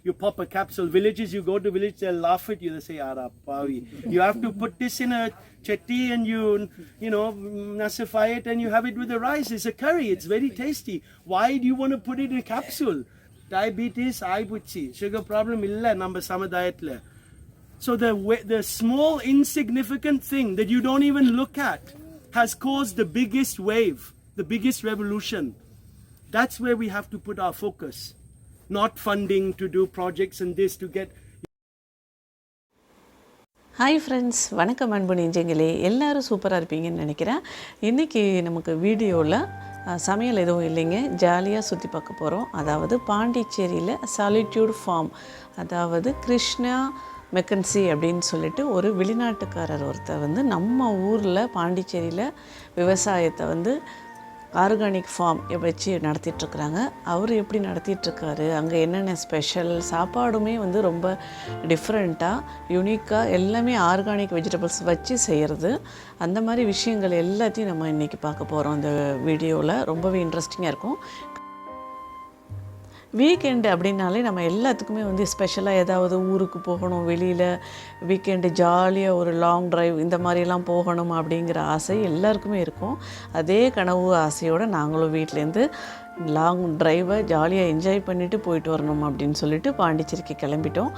You pop a capsule. Villages, you go to village, they'll laugh at you. They say, "Ara pavi." You have to put this in a chetty and you nasify it and you have it with the rice. It's a curry. It's very tasty. Why do you want to put it in a capsule? Diabetes, aibuchi, sugar problem illa number samadayatla. So the small insignificant thing that you don't even look at has caused the biggest wave, the biggest revolution. That's where we have to put our focus. Not funding to do projects and this to get. Hi friends, வணக்கம் அன்பு நெஞ்சங்களே. எல்லோரும் சூப்பராக இருப்பீங்கன்னு நினைக்கிறேன். இன்றைக்கி நமக்கு வீடியோவில் சமையல் எதுவும் இல்லைங்க, ஜாலியாக சுற்றி பார்க்க போகிறோம். அதாவது பாண்டிச்சேரியில் சாலிட்யூட் ஃபார்ம், அதாவது கிருஷ்ணா மெக்கன்சி அப்படின்னு சொல்லிட்டு ஒரு வெளிநாட்டுக்காரர் ஒருத்தர் வந்து நம்ம ஊரில் பாண்டிச்சேரியில் விவசாயத்தை வந்து ஆர்கானிக் ஃபார்ம் வச்சு நடத்திட்டுருக்குறாங்க. அவர் எப்படி நடத்திட்டுருக்காரு, அங்கே என்னென்ன ஸ்பெஷல், சாப்பாடுமே வந்து ரொம்ப டிஃப்ரெண்ட்டாக யூனிக்காக எல்லாமே ஆர்கானிக் வெஜிடபிள்ஸ் வச்சு செய்கிறது, அந்த மாதிரி விஷயங்கள் எல்லாத்தையும் நம்ம இன்றைக்கி பார்க்க போகிறோம். இந்த வீடியோவில் ரொம்பவே இன்ட்ரெஸ்டிங்காக இருக்கும். வீக்கெண்டு அப்படின்னாலே நம்ம எல்லாத்துக்குமே வந்து ஸ்பெஷலாக ஏதாவது ஊருக்கு போகணும், வெளியில் வீக்கெண்டு ஜாலியாக ஒரு லாங் ட்ரைவ் இந்த மாதிரிலாம் போகணும் அப்படிங்கிற ஆசை எல்லாருக்குமே இருக்கும். அதே கனவு ஆசையோடு நாங்களும் வீட்டிலேருந்து லாங் ட்ரைவை ஜாலியாக என்ஜாய் பண்ணிவிட்டு போயிட்டு வரணும் அப்படின்னு சொல்லிட்டு பாண்டிச்சேரிக்கு கிளம்பிட்டோம்.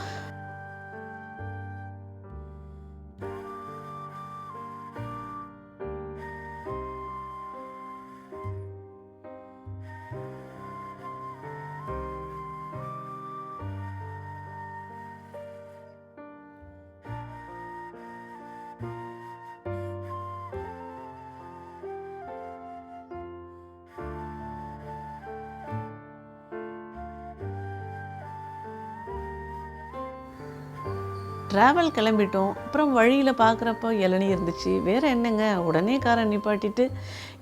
ட்ராவல் கிளம்பிட்டோம். அப்புறம் வழியில் பார்க்குறப்போ இளநீ இருந்துச்சு. வேறு என்னங்க, உடனே காரை நிப்பாட்டிட்டு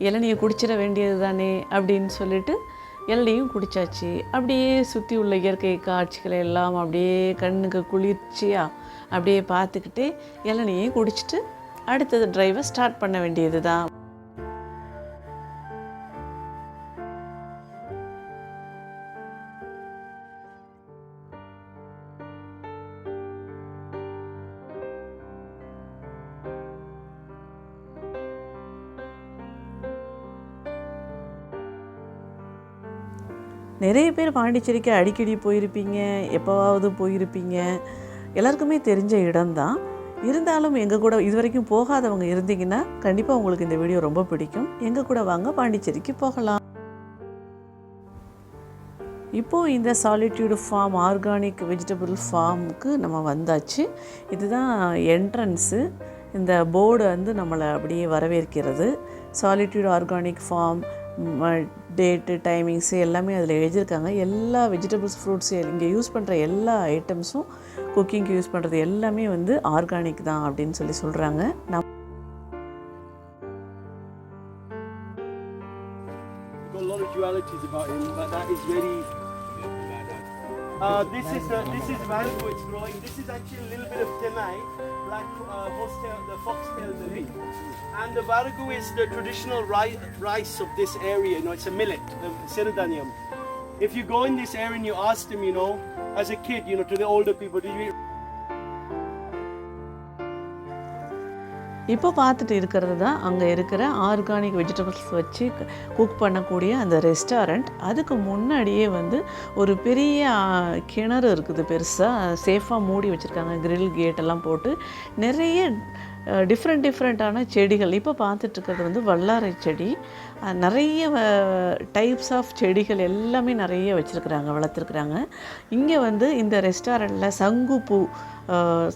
இளநியை குடிச்சிட வேண்டியது தானே அப்படின்னு சொல்லிட்டு இளநியும் குடித்தாச்சு. அப்படியே சுற்றி உள்ள இயற்கை காட்சிகளை எல்லாம் அப்படியே கண்ணுக்கு குளிர்ச்சியாக அப்படியே பார்த்துக்கிட்டே இளநியை குடிச்சிட்டு அடுத்தது ட்ரைவை ஸ்டார்ட் பண்ண வேண்டியது தான். நிறைய பேர் பாண்டிச்சேரிக்கு அடிக்கடி போயிருப்பீங்க, எப்போவாவது போயிருப்பீங்க, எல்லாருக்குமே தெரிஞ்ச இடம்தான். இருந்தாலும் எங்கள் கூட இது வரைக்கும் போகாதவங்க இருந்தீங்கன்னா கண்டிப்பாக உங்களுக்கு இந்த வீடியோ ரொம்ப பிடிக்கும். எங்கள் கூட வாங்க, பாண்டிச்சேரிக்கு போகலாம். இப்போது இந்த சாலிட்யூடு ஃபார்ம் ஆர்கானிக் வெஜிடபிள் ஃபார்முக்கு நம்ம வந்தாச்சு. இதுதான் என்ட்ரன்ஸு. இந்த போர்டு வந்து நம்மளை அப்படியே வரவேற்கிறது. Solitude organic form, date, timings எல்லாமே அதில் எழுதியிருக்காங்க. எல்லா வெஜிடபிள்ஸ், ஃப்ரூட்ஸு, இங்கே யூஸ் பண்ணுற எல்லா ஐட்டம்ஸும், குக்கிங்க்கு யூஸ் பண்ணுறது எல்லாமே வந்து ஆர்கானிக் தான் அப்படின்னு சொல்கிறாங்க. This is mango. It's growing. This is actually a little bit of tenai, black horsetail, the foxtail lily, and the varagu is the traditional rice of this area. It's a millet, the ceridanium. If you go in this area and you ask them, as a kid, to the older people, did you? இப்போ பார்த்துட்டு இருக்கிறது தான் அங்கே இருக்கிற organic vegetables வச்சு cook பண்ணக்கூடிய அந்த restaurant. அதுக்கு முன்னாடியே வந்து ஒரு பெரிய கிணறு இருக்குது, பெருசாக சேஃபாக மூடி வச்சுருக்காங்க, கிரில் கேட்டெல்லாம் போட்டு. நிறைய டிஃப்ரெண்ட்டான செடிகள் இப்போ பார்த்துட்ருக்கிறது வந்து வல்லாரை செடி. நிறைய டைப்ஸ் ஆஃப் செடிகள் எல்லாமே நிறைய வச்சுருக்குறாங்க, வளர்த்துருக்குறாங்க. இங்கே வந்து இந்த ரெஸ்டாரண்ட்டில்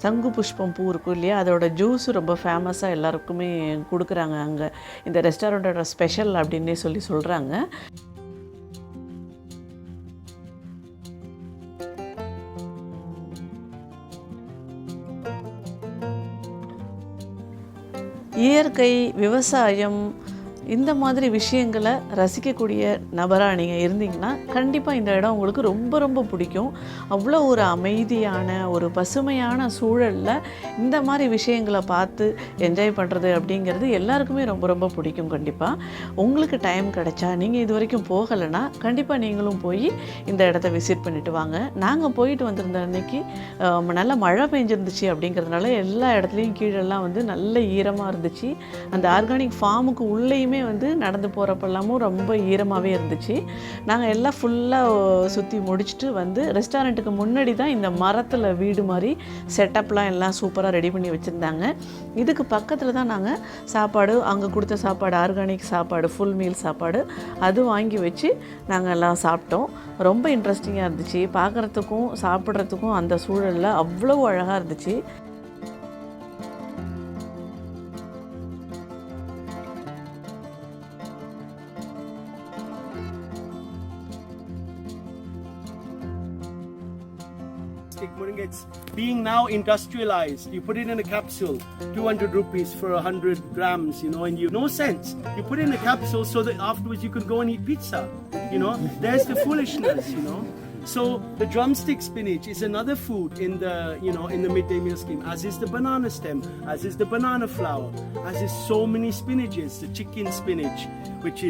சங்கு புஷ்பம் பூ இருக்கும் இல்லையா, அதோட ஜூஸு ரொம்ப ஃபேமஸாக எல்லாருக்குமே கொடுக்குறாங்க. அங்கே இந்த ரெஸ்டாரண்ட்டோட ஸ்பெஷல் அப்படின்னே சொல்கிறாங்க. இயற்கை விவசாயம் இந்த மாதிரி விஷயங்களை ரசிக்கக்கூடிய நபராக நீங்கள் இருந்தீங்கன்னா கண்டிப்பாக இந்த இடம் உங்களுக்கு ரொம்ப ரொம்ப பிடிக்கும். அவ்வளோ ஒரு அமைதியான ஒரு பசுமையான சூழலில் இந்த மாதிரி விஷயங்களை பார்த்து என்ஜாய் பண்ணுறது அப்படிங்கிறது எல்லாருக்குமே ரொம்ப ரொம்ப பிடிக்கும். கண்டிப்பாக உங்களுக்கு டைம் கிடைச்சா, நீங்கள் இது வரைக்கும் போகலைன்னா கண்டிப்பாக நீங்களும் போய் இந்த இடத்த விசிட் பண்ணிவிட்டு வாங்க. நாங்கள் போயிட்டு வந்திருந்த அன்னைக்கு நல்ல மழை பெஞ்சிருந்துச்சு அப்படிங்கிறதுனால எல்லா இடத்துலையும் கீழெல்லாம் வந்து நல்ல ஈரமாக இருந்துச்சு. அந்த ஆர்கானிக் ஃபார்முக்கு உள்ளேயுமே வந்து நடந்து போகிறப்பெல்லாமும் ரொம்ப ஈரமாகவே இருந்துச்சு. நாங்கள் எல்லாம் ஃபுல்லாக சுற்றி முடிச்சுட்டு வந்து ரெஸ்டாரண்ட்டுக்கு முன்னாடி தான் இந்த மரத்தில் வீடு மாதிரி செட்டப்லாம் எல்லாம் சூப்பராக ரெடி பண்ணி வச்சுருந்தாங்க. இதுக்கு பக்கத்தில் தான் நாங்கள் சாப்பாடு, அங்கே கொடுத்த சாப்பாடு ஆர்கானிக் சாப்பாடு, ஃபுல் மீல் சாப்பாடு அது வாங்கி வச்சு நாங்கள் எல்லாம் சாப்பிட்டோம். ரொம்ப இன்ட்ரெஸ்டிங்காக இருந்துச்சு. பார்க்குறதுக்கும் சாப்பிட்றதுக்கும் அந்த சூழலில் அவ்வளோ அழகாக இருந்துச்சு. It's being now industrialized. You put it in a capsule, 200 rupees for 100 grams, you know, and you no sense. You put it in a capsule so that afterwards you can go and eat pizza, you know. There's the foolishness, you know. So the drumstick spinach is another food in the, you know, in the midday meal scheme, as is the banana stem, as is the banana flower, as is so many spinaches, the chicken spinach, which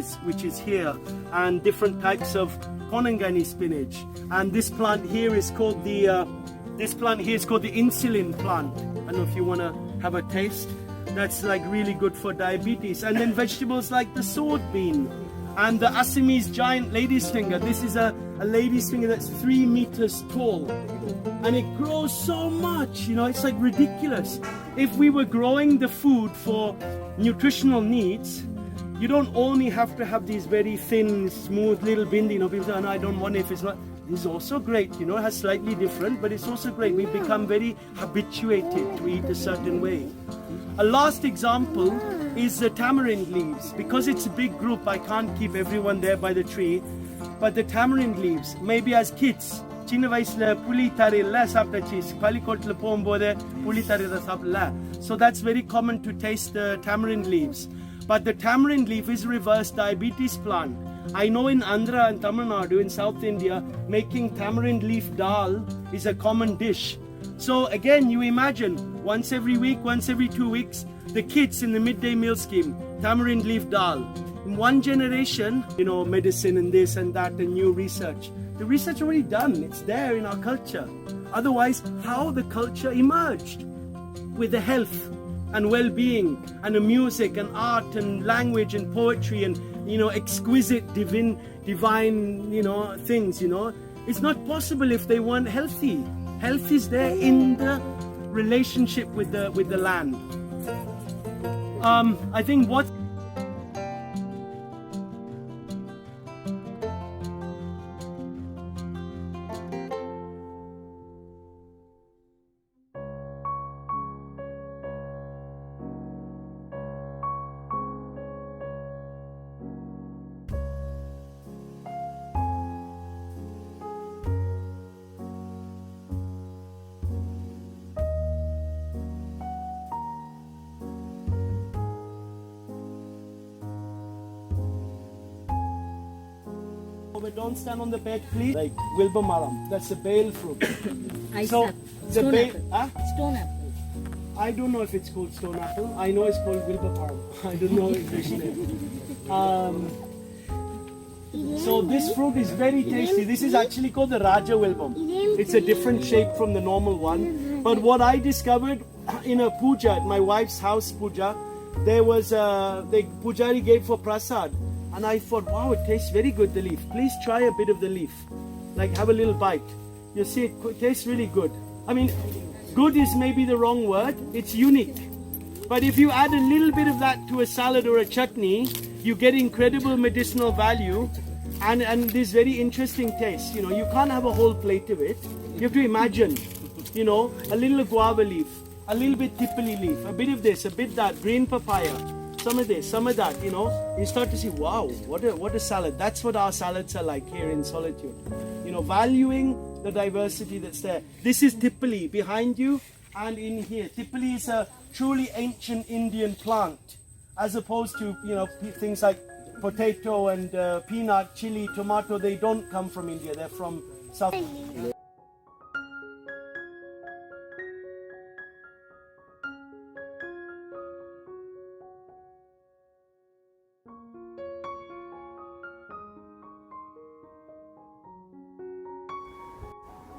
is here, and different types of konangani spinach. And this plant here is called the insulin plant. I don't know if you want to have a taste. That's like really good for diabetes. And then vegetables like the sword bean and the Assamese giant lady's finger. This is a lady's finger that's 3 meters tall, and it grows so much, you know, it's like ridiculous. If we were growing the food for nutritional needs, you don't only have to have these very thin, smooth little bindi. You know, people say, no, I don't want it if it's not. This is also great, you know, it has slightly different, but it's also great. We become very habituated to eat a certain way. A last example is the tamarind leaves. Because it's a big group, I can't keep everyone there by the tree, but the tamarind leaves, maybe as kids, சின்ன வயசுல புளி தரையில சாப்பிட்டாச்சு, பள்ளிக்கூடத்துல போகும்போது புளி தரையில சாப்பிடல. So that's very common to taste the tamarind leaves. But the tamarind leaf is reverse diabetes plant. I know in Andhra and Tamil Nadu in South India, making tamarind leaf dal is a common dish. So again, you imagine, once every week, once every 2 weeks, the kids in the midday meal scheme, tamarind leaf dal. In one generation, you know, medicine and this and that and new research. The research already done, it's there in our culture. Otherwise, how the culture emerged with the health and well-being and the music and art and language and poetry and, you know, exquisite divine, you know, things, you know. It's not possible if they weren't healthy. Health is there in the relationship with the land. I think what don't stand on the bed, please. Like wilbur maram, that's a bale fruit. So the bale, Stone apple. I don't know if it's called stone apple. I know it's called wilbur maram. I don't know English name. So this fruit is very tasty. This is actually called the Raja wilbur. It's a different shape from the normal one. But what I discovered in a puja, at my wife's house puja, there was the pujari gave for prasad. And I thought, wow, it tastes very good, the leaf. Please try a bit of the leaf. Like, have a little bite. You see, it tastes really good. I mean, good is maybe the wrong word. It's unique. But if you add a little bit of that to a salad or a chutney, you get incredible medicinal value and this very interesting taste. You know, you can't have a whole plate of it. You have to imagine, you know, a little guava leaf, a little bit tipali leaf, a bit of this, a bit that, green papaya. Some of this, some of that, you know, you start to see, wow, what a salad. That's what our salads are like here in Solitude. You know, valuing the diversity that's there. This is tipali behind you and in here. Tipali is a truly ancient Indian plant. as opposed to, you know, things like potato and peanut, chili, tomato. They don't come from India. They're from South.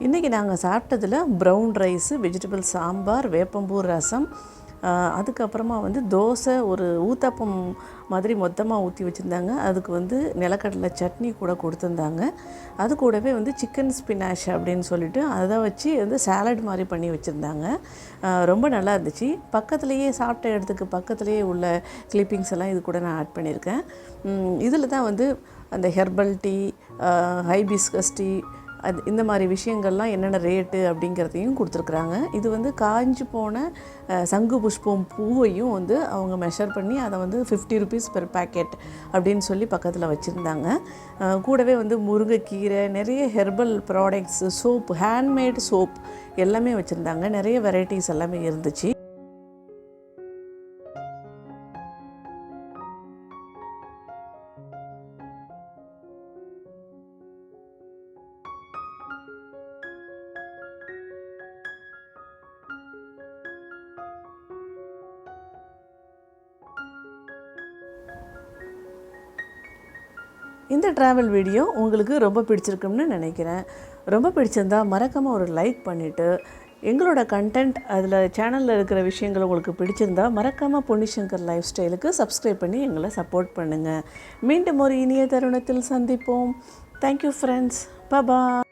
இன்றைக்கி நாங்கள் சாப்பிட்டதில் brown rice, vegetable sambar, வேப்பம்பூ ரசம், அதுக்கப்புறமா வந்து தோசை, ஒரு ஊத்தப்பம் மாதிரி மொத்தமாக ஊற்றி வச்சுருந்தாங்க. அதுக்கு வந்து நிலக்கடலை சட்னி கூட கொடுத்துருந்தாங்க. அது கூடவே வந்து சிக்கன் ஸ்பினாஷ் அப்படின்னு சொல்லிட்டு அதை வச்சு வந்து சாலட் மாதிரி பண்ணி வச்சுருந்தாங்க. ரொம்ப நல்லா இருந்துச்சு. பக்கத்துலேயே சாப்பிட்ட இடத்துக்கு பக்கத்துலேயே உள்ள கிளிப்பிங்ஸ் எல்லாம் இது கூட நான் ஆட் பண்ணியிருக்கேன். இதில் தான் வந்து அந்த ஹெர்பல் டீ, ஹைபிஸ்கஸ் டீ, இந்த மாதிரி விஷயங்கள்லாம் என்னென்ன ரேட்டு அப்படிங்கிறதையும் கொடுத்துருக்குறாங்க. இது வந்து காஞ்சி போன சங்கு புஷ்பம் பூவையும் வந்து அவங்க மெஷர் பண்ணி அதை வந்து 50 rupees பெர் பேக்கெட் அப்படின்னு சொல்லி பக்கத்தில் வச்சுருந்தாங்க. கூடவே வந்து முருங்கைக்கீரை, நிறைய herbal products, soap, handmade soap எல்லாமே வச்சுருந்தாங்க. நிறைய வெரைட்டிஸ் எல்லாமே இருந்துச்சு. இந்த ட்ராவல் வீடியோ உங்களுக்கு ரொம்ப பிடிச்சிருக்கும்னு நினைக்கிறேன். ரொம்ப பிடிச்சிருந்தா மறக்காமல் ஒரு லைக் பண்ணிவிட்டு, எங்களோட கண்டென்ட் அதில் சேனலில் இருக்கிற விஷயங்கள் உங்களுக்கு பிடிச்சிருந்தா மறக்காமல் பொன்னிசங்கர் லைஃப் ஸ்டைலுக்கு சப்ஸ்கிரைப் பண்ணி எங்களை சப்போர்ட் பண்ணுங்கள். மீண்டும் ஒரு இனிய தருணத்தில் சந்திப்போம். Thank you friends. பாய்.